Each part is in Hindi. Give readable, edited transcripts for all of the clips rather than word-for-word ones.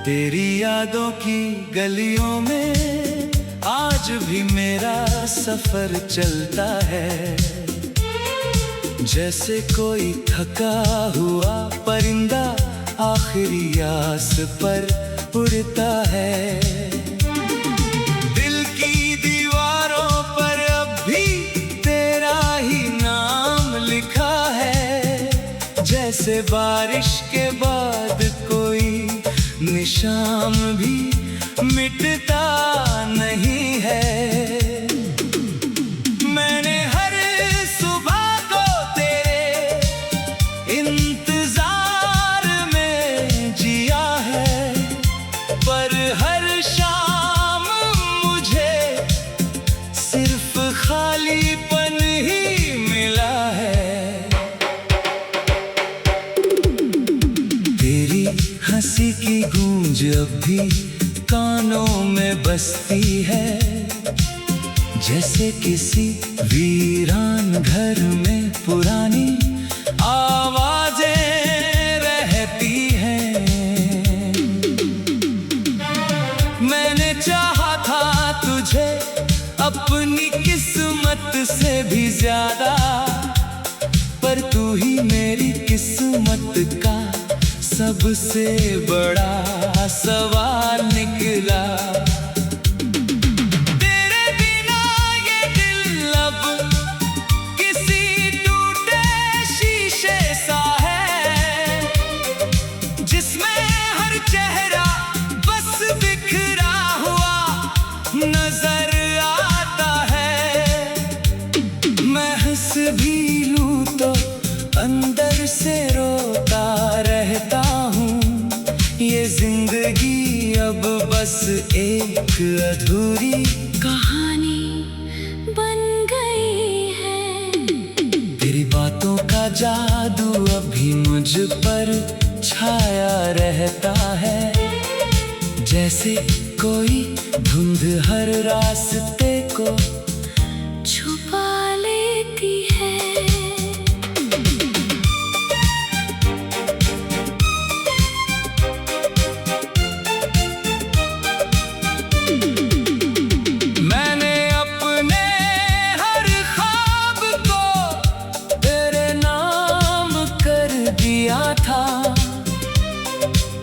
तेरी यादों की गलियों में आज भी मेरा सफर चलता है। जैसे कोई थका हुआ परिंदा आखिरी आस पर उड़ता है। दिल की दीवारों पर अब भी तेरा ही नाम लिखा है। जैसे बारिश के बाद कोई निशान भी मिटता नहीं है। मैंने हर सुबह को तेरे इंतजार में जिया है, पर हर शाम मुझे सिर्फ खालीपन ही मिला है। तेरी हंसी की गूंज अब भी कानों में बसती है। जैसे किसी वीरान घर में पुरानी आवाजें रहती हैं। मैंने चाहा था तुझे अपनी किस्मत से भी ज्यादा, पर तू ही मेरी किस्मत का सबसे बड़ा सवाल निकला। तेरे बिना ये दिल अब किसी टूटे शीशे सा है, जिसमें हर चेहरा बस बिखरा हुआ नजर आता है। मैं हंस भी लूं तो अंदर से रोता रहता हूँ। ये जिंदगी अब बस एक अधूरी कहानी बन गई है। तेरी बातों का जादू अभी मुझ पर छाया रहता है। जैसे कोई धुंध हर रास्ते को छुपा लेती है। मैंने अपने हर ख्वाब को तेरे नाम कर दिया था,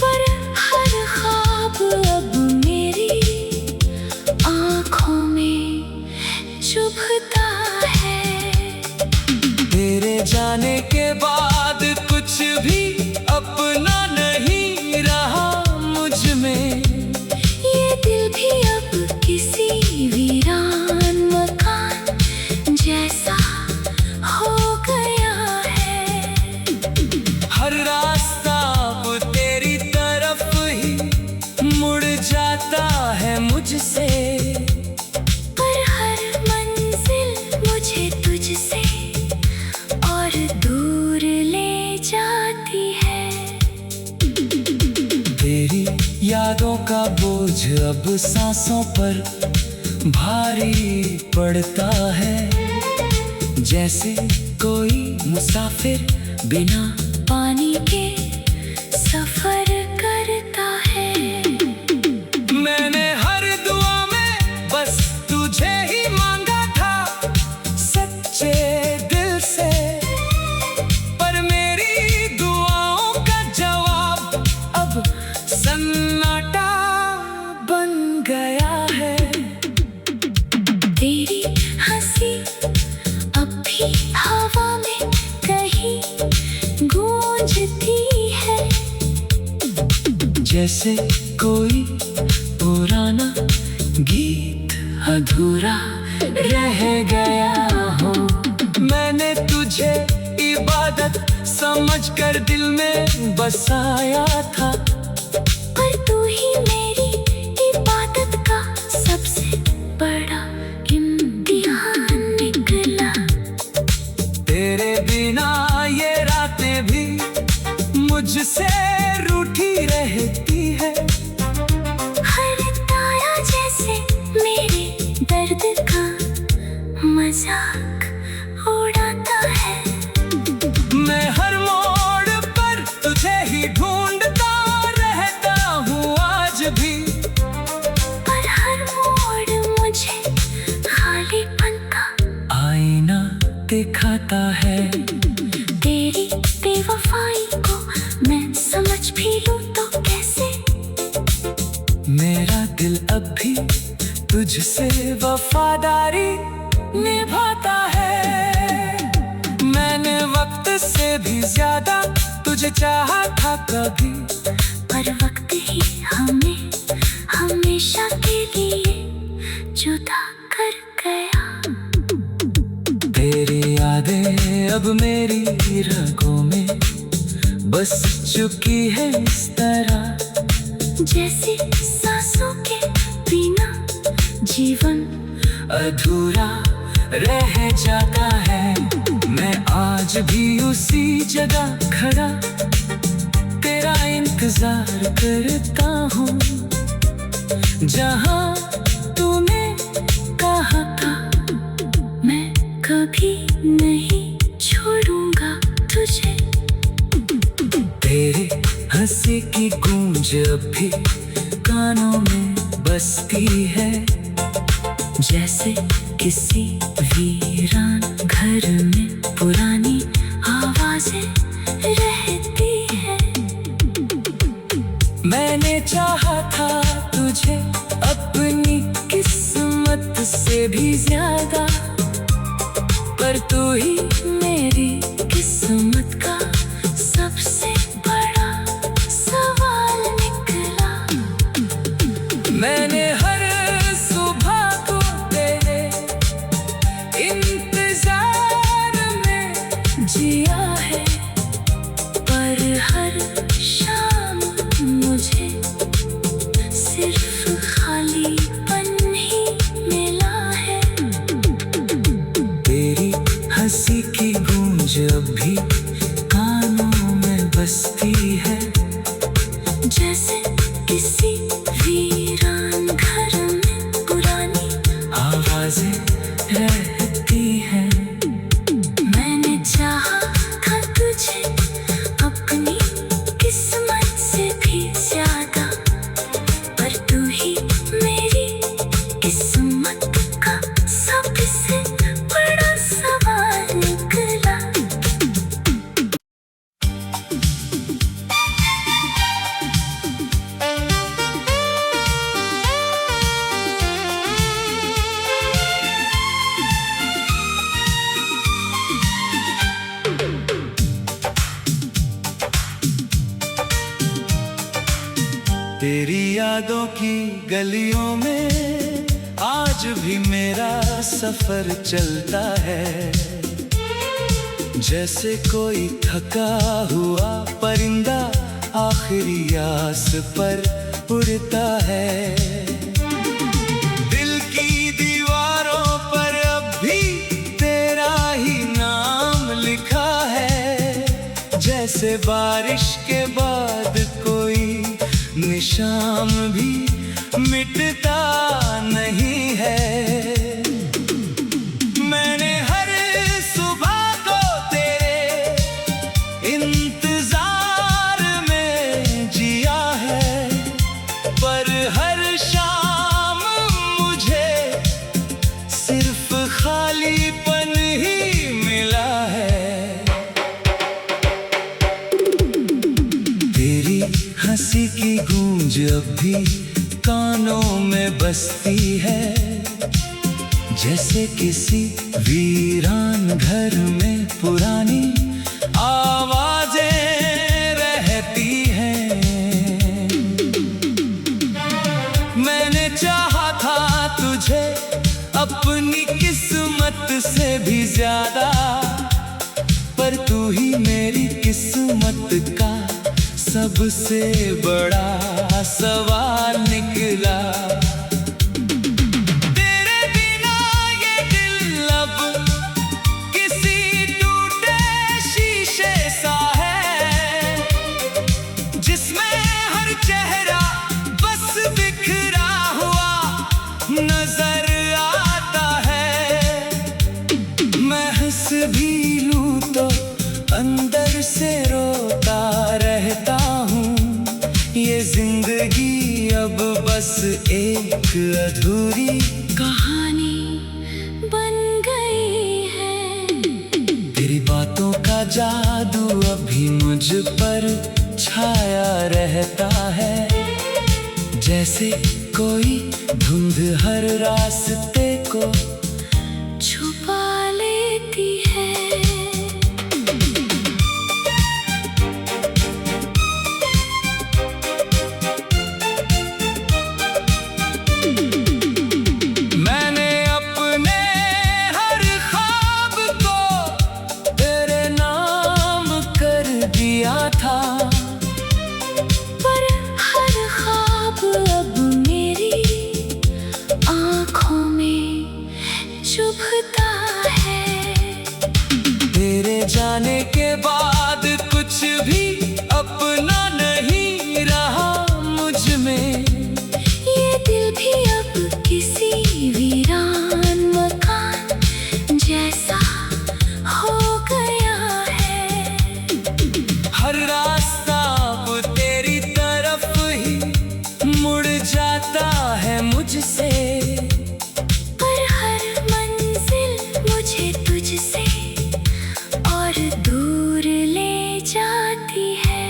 पर हर ख्वाब अब मेरी आँखों में चुभता है। तेरे जाने के बाद कुछ भी अपना नहीं रहा मुझ में। ये दिल भी अब किसी वीरान मकान जैसा हो गया है। हर रास्ता अब तेरी तरफ ही मुड़ जाता है मुझसे, पर हर मंजिल मुझे तुझसे और दूर ले जाती है। तेरी यादों का बोझ अब सांसों पर भारी पड़ता है। जैसे कोई मुसाफिर बिना पानी के सफर करता है। मैंने हर दुआ में बस तुझे ही मांगा था सच्चे दिल से, पर मेरी दुआओं का जवाब अब सन्नाटा बन गया है। तेरी हंसी अब भी हवा में कहीं गूंजती है। जैसे कोई पुराना गीत अधूरा रह गया हो। मैंने तुझे इबादत समझकर दिल में बसाया था, पर तू ही मेरी इबादत का सबसे बड़ा इम्तिहान निकला। तेरे बिना ये रातें भी मुझसे रूठी रहती है। हर तारा जैसे मेरे दर्द का मजाक उड़ाता है। मैं हर मोड़ पर तुझे ही ढूंढता बेवफाई को मैं समझ भी लूं तो कैसे। मेरा दिल अब भी तुझसे वफादारी निभाता है। मैंने वक्त से भी ज्यादा तुझे चाहा था कभी, पर वक्त ही हमें हमेशा के लिए जुदा कर गया। तेरी यादें अब मेरी रगों में बस चुकी है इस तरह, जैसे सांसों के बिना जीवन अधूरा रह जाता है। मैं आज भी उसी जगह खड़ा तेरा इंतजार करता हूँ, जहाँ तूने कहा था मैं कभी नहीं छोड़ूंगा तुझे। तेरे हंसी की गूंज अब भी कानों में बसती है, जैसे किसी वीरान घर में पुरानी आवाजें रहती है। मैंने चाहा था तुझे अपनी किस्मत से भी ज्यादा, पर तू ही मेरी किस्मत का सबसे बड़ा सवाल निकला। मैंने हर सुबह को तेरे इंतजार में जिया है, पर हर शाम मुझे सिर्फ खालीपन ही मिला है। तेरी हंसी की गूंज अब भी कानों में बसती है, जैसे किसी वीरान घर में पुरानी आवाजें रहती हैं। मैंने चाहा था तुझे अपनी किस्मत से भी ज्यादा, पर तू ही मेरी किस्मत का सबसे बड़ा सवाल निकला। तेरी यादों की गलियों में आज भी मेरा सफर चलता है, जैसे कोई थका हुआ परिंदा आखिरी आस पर उड़ता है। दिल की दीवारों पर अब भी तेरा ही नाम लिखा है, जैसे बारिश के बाद कोई निशान भी मिटता नहीं है। मैंने हर सुबह को तेरे इंतजार में जिया है, पर हर शाम मुझे सिर्फ खालीपन ही मिला है। तेरी हंसी की गूंज अब भी कानों में बसती है, जैसे किसी वीरान घर में पुरानी आवाजें रहती हैं। मैंने चाहा था तुझे अपनी किस्मत से भी ज्यादा, पर तू ही मेरी किस्मत का सबसे बड़ा सवाल निकला। तेरे बिना ये दिल अब किसी टूटे शीशे सा है, जिसमें हर चेहरा बस बिखरा हुआ नजर आता है। मैं हंस भी लूं तो अंदर से रोता रहता हूँ, ये जिंदगी अब बस एक अधूरी कहानी बन गई है। तेरी बातों का जादू अभी भी मुझ पर छाया रहता है, जैसे कोई धुंध हर रास्ते को छुपा लेती है। मैंने अपने हर ख्वाब को तेरे नाम कर दिया था, पर हर ख्वाब अब मेरी आँखों में चुभता है। तेरे जाने के बाद कुछ भी अपना नहीं रहा मुझ में। ये दिल भी अब किसी वीरान मकान जैसा हो गया है। हर रास्ता अब तेरी तरफ ही मुड़ जाता है मुझसे, पर हर मंजिल मुझे तुझसे और दूर ले जाती है।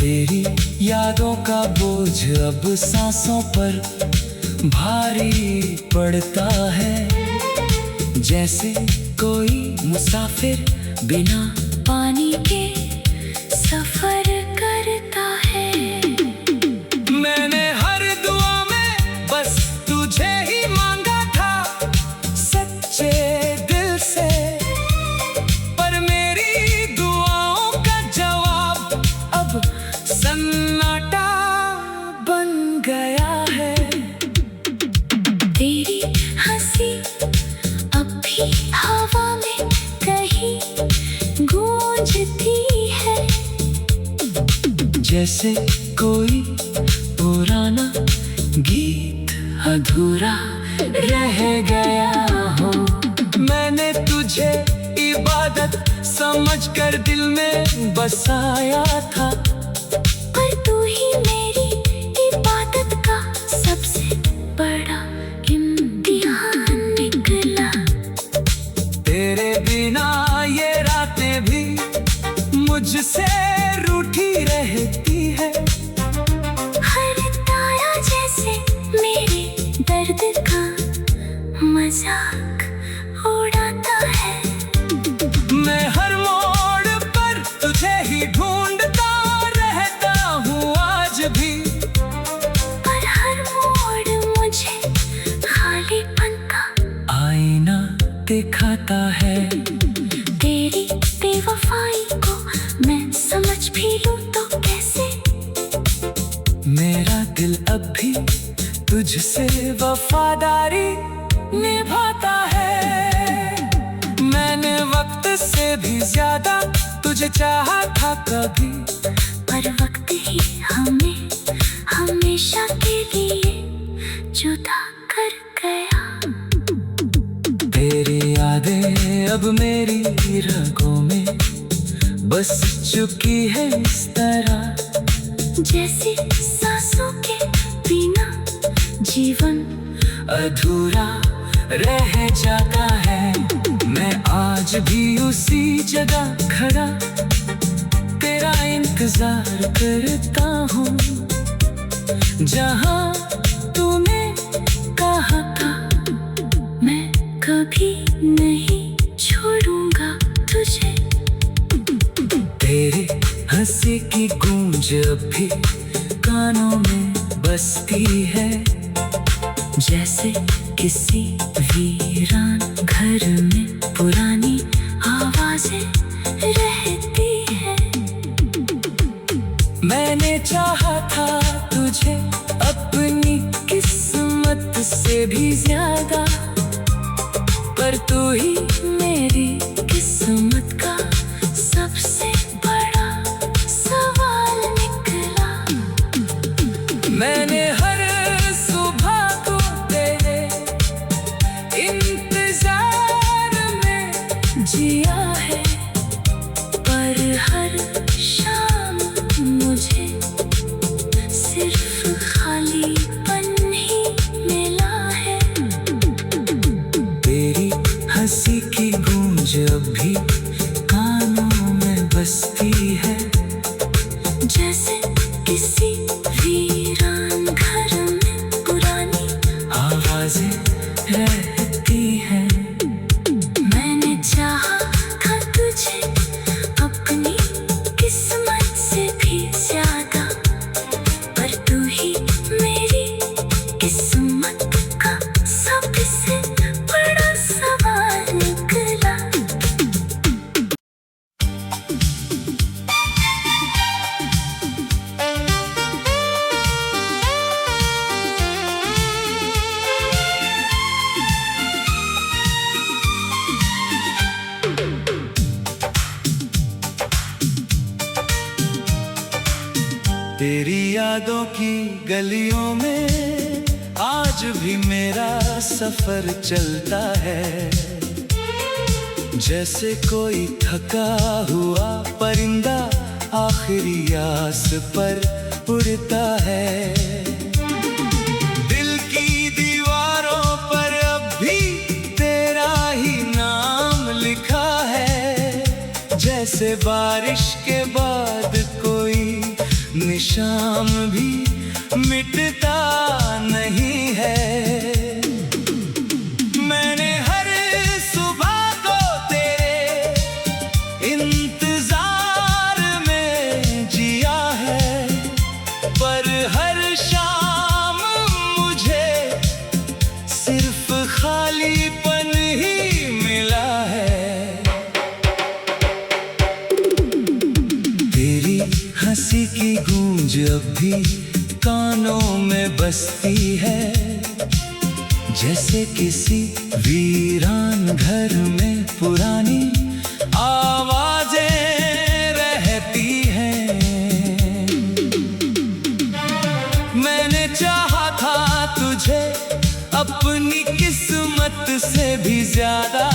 तेरी यादों का बोझ अब सांसों पर भारी पड़ता है, जैसे कोई मुसाफिर बिना पानी के सफर करता है। मैंने हर दुआ में बस तुझे ही मांगा था सच्चे दिल से, पर मेरी दुआओं का जवाब अब सन्नाटा बन गया है। तेरी हंसी अब भी हवा में कहीं गूंजती है, जैसे कोई पुराना गीत अधूरा रह गया हो। मैंने तुझे इबादत समझकर दिल में बसाया था, पर तू ही मेरी इबादत का सबसे बड़ा इम्तिहान निकला। तेरे बिना ये रातें भी मुझसे रूठी रहती है। हर तारा जैसे मेरे दर्द का मजाक उड़ाता है। मैं हर मोड़ पर तुझे ही ढूंढता रहता हूँ आज भी, पर हर मोड़ मुझे खालीपन का आईना दिखाता है। तेरी बेवफाई को मैं समझ भी लूं तो कैसे। मेरा दिल अब भी तुझसे वफादारी निभाता है। मैंने वक्त से भी ज्यादा तुझे चाहा था कभी, पर वक्त ही हमें हमेशा के लिए जुदा कर गया। तेरी यादें अब मेरी रगों में बस चुकी है इस तरह, जैसे सांसों के बिना जीवन अधूरा रह जाता है। मैं आज भी उसी जगह खड़ा तेरा इंतजार करता हूँ, जहाँ तूने कहा था मैं कभी नहीं छोड़ूंगा तुझे। तेरी हंसी की गूंज अब भी कानों में बसती है, जैसे किसी वीरान घर में पुरानी आवाजें रहती है। मैंने चाहा था तुझे अपनी किस्मत से भी ज्यादा, पर तू ही मेरी किस्मत का सबसे बड़ा सवाल निकला। मैंने हर सुबह को तेरे इंतजार में जिया है, पर हर शाम मुझे सिर्फ खालीपन ही मिला है। तेरी हंसी बसती है। जैसे किसी वीरान घर में पुरानी आवाजें रहती हैं। मैंने चाहा था तुझे अपनी किस्मत से भी ज्यादा, पर तू ही मेरी किस्मत का सबसे बड़ा सवाल निकला। तेरी यादों की गलियों में आज भी मेरा सफर चलता है। जैसे कोई थका हुआ परिंदा आखिरी आस पर उड़ता है। दिल की दीवारों पर अब भी तेरा ही नाम लिखा है। जैसे बारिश के बाद कोई निशान भी मिटता नहीं है। मैंने हर सुबह को तेरे इंतजार में जिया है, पर हर शाम मुझे सिर्फ खालीपन ही मिला है। तेरी हंसी की गूंज अब भी कानों में बसती है। जैसे किसी वीरान घर में पुरानी आवाजें रहती हैं। मैंने चाहा था तुझे अपनी किस्मत से भी ज्यादा,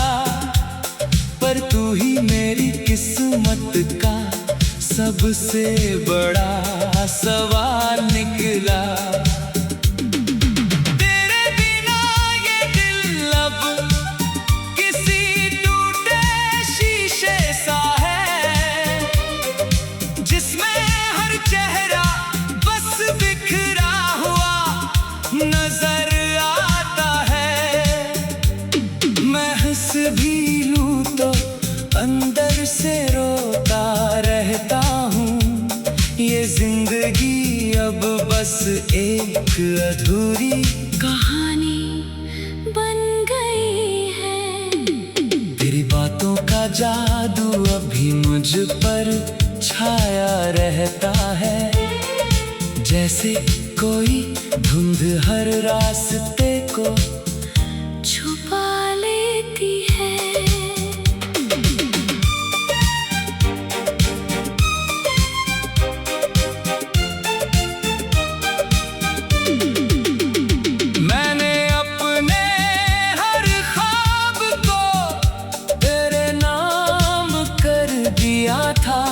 पर तू ही मेरी किस्मत का सबसे बड़ा सवाल निकला। तेरे बिना ये दिल अब किसी टूटे शीशे सा है, जिसमें हर चेहरा बस बिखरा हुआ नजर आता है। मैं हंस भी लूं तो अंदर से रोता रहता हूँ। ये जिंदगी अब बस एक अधूरी कहानी बन गई है। तेरी बातों का जादू अभी मुझ पर छाया रहता है। जैसे कोई धुंध हर रास्ते को छुपा लेती है। मैंने अपने हर ख्वाब को तेरे नाम कर दिया था,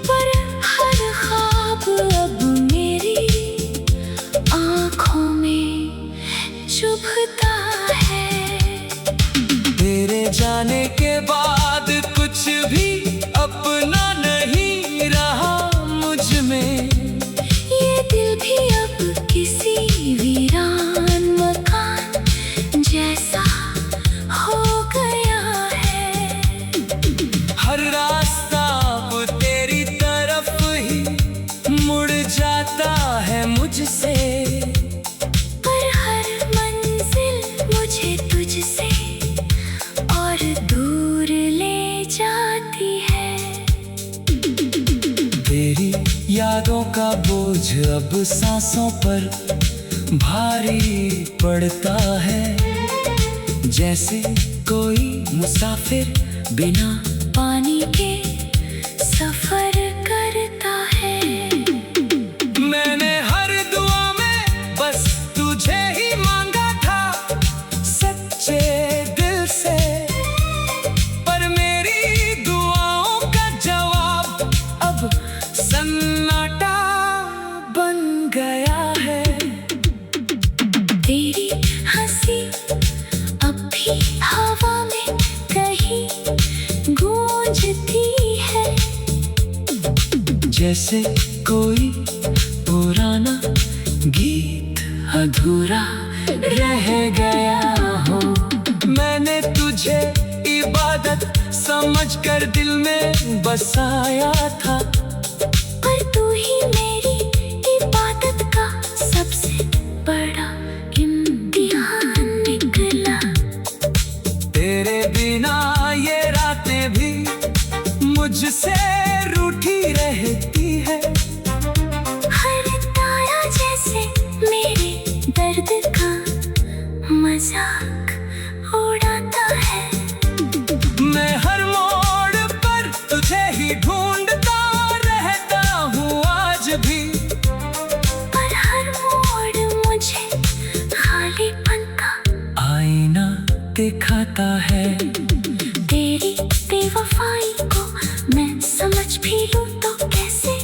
पर हर ख्वाब अब मेरी आँखों में चुभता है। तेरे जाने के बाद कुछ भी अपना नहीं रहा मुझ में। ये दिल भी अब किसी वीरान मकान जैसा हो गया है। हर रास्ता अब तेरी तरफ ही मुड़ जाता है मुझसे, पर हर मंजिल मुझे तुझसे और दूर ले जाती है। तेरी यादों का बोझ अब सांसों पर भारी पड़ता है। जैसे कोई मुसाफिर बिना पानी के सफर करता है। मैंने हर दुआ में बस तुझे ही मांगा था सच्चे दिल से, पर मेरी दुआओं का जवाब अब सन्नाटा बन गया है। तेरी हंसी अब भी हवा में कहीं गूंजती जैसे कोई पुराना गीत अधूरा रह गया हो। मैंने तुझे इबादत समझकर दिल में बसाया था, पर तू ही मेरी इबादत का सबसे बड़ा इम्तिहान निकला। तेरे बिना ये रातें भी मुझसे रूठी रहती है। हर तारा जैसे मेरे दर्द का मजाक उड़ाता है। मैं हर मोड़ पर तुझे ही ढूंढता रहता हूँ आज भी, पर हर मोड़ मुझे खालीपन का आईना दिखाता है। तेरी बेवफाई को मैं समझ भी लूं तो कैसे।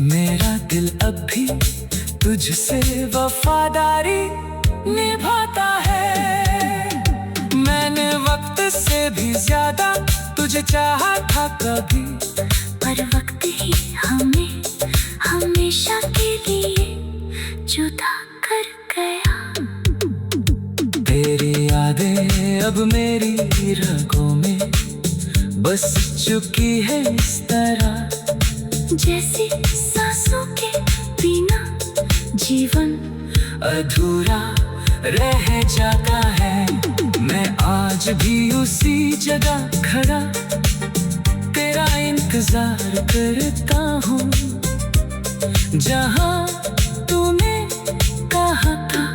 मेरा दिल अब भी तुझसे वफादारी निभाता है। मैंने वक्त से भी ज्यादा तुझे चाहा था कभी, पर वक्त ही हमें हमेशा के लिए जुदा कर गया। तेरी यादें अब मेरी रगों में बस चुकी है इस तरह, जैसे सांसों के बिना जीवन अधूरा रह जाता है। मैं आज भी उसी जगह खड़ा तेरा इंतजार करता हूँ, जहाँ तूने कहा था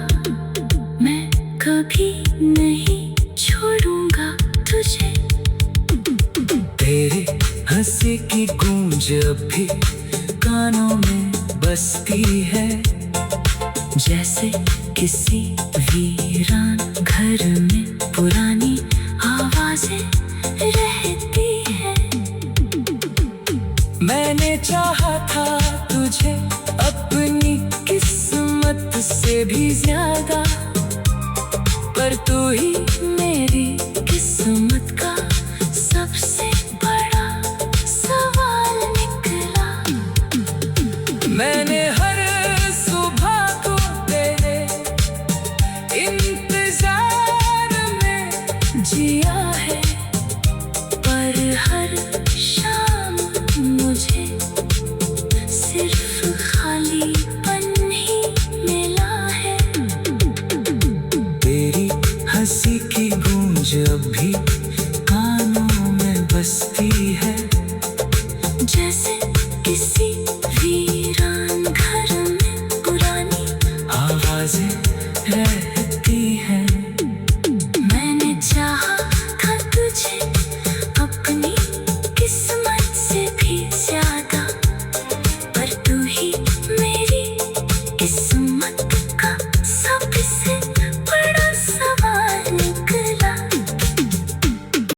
मैं कभी नहीं छोड़ूंगा तुझे। तेरी हंसी की गूंज अब भी कानों में बसती है, जैसे किसी वीरान घर में पुरानी आवाजें रहती है। मैंने चाहा था तुझे अपनी किस्मत से भी ज्यादा, पर तू ही मेरी किस्मत का सबसे बड़ा सवाल निकला। मैंने हर सुबह को तेरे इंतजार में जिया है, पर हर शाम मुझे सिर्फ खालीपन ही मिला है। तेरी हंसी की गूंज अब भी कानों में बसती है,